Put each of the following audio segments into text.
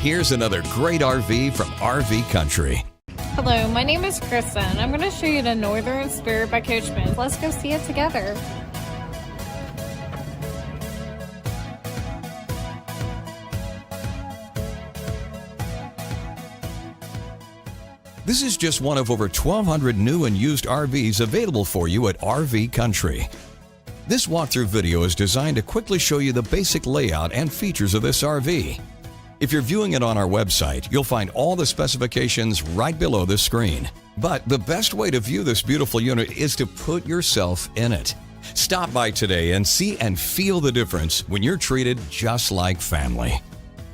here's another great RV from RV Country. Hello, my name is Krista, and I'm going to show you the Northern Spirit by Coachmen. Let's go see it together. This is just one of over 1,200 new and used RVs available for you at RV Country. This walkthrough video is designed to quickly show you the basic layout and features of this RV. If you're viewing it on our website, you'll find all the specifications right below the screen. But the best way to view this beautiful unit is to put yourself in it. Stop by today and see and feel the difference when you're treated just like family.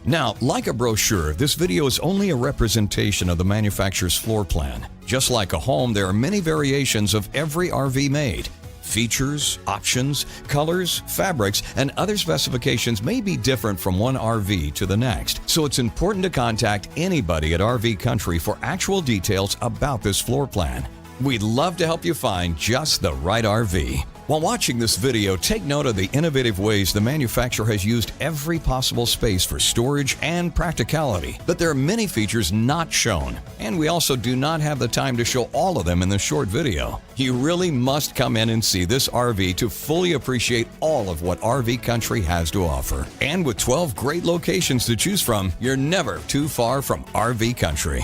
Now, like a brochure, this video is only a representation of the manufacturer's floor plan. Just like a home, there are many variations of every RV made. Features, options, colors, fabrics, and other specifications may be different from one RV to the next, so it's important to contact anybody at RV Country for actual details about this floor plan. We'd love to help you find just the right RV. While watching this video, take note of the innovative ways the manufacturer has used every possible space for storage and practicality, but there are many features not shown, and we also do not have the time to show all of them in this short video. You really must come in and see this RV to fully appreciate all of what RV Country has to offer. And with 12 great locations to choose from, you're never too far from RV Country.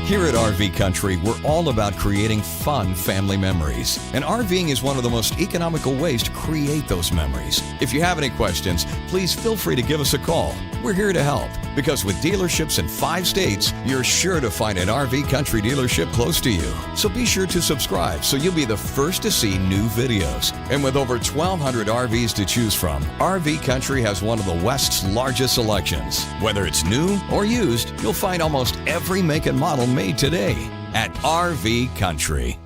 Here at RV Country, we're all about creating fun family memories. And RVing is one of the most economical ways to create those memories. If you have any questions, please feel free to give us a call. We're here to help, because with dealerships in 5 states, you're sure to find an RV Country dealership close to you. So be sure to subscribe so you'll be the first to see new videos. And with over 1,200 RVs to choose from, RV Country has one of the West's largest selections. Whether it's new or used, you'll find almost every make and model made today at RV Country.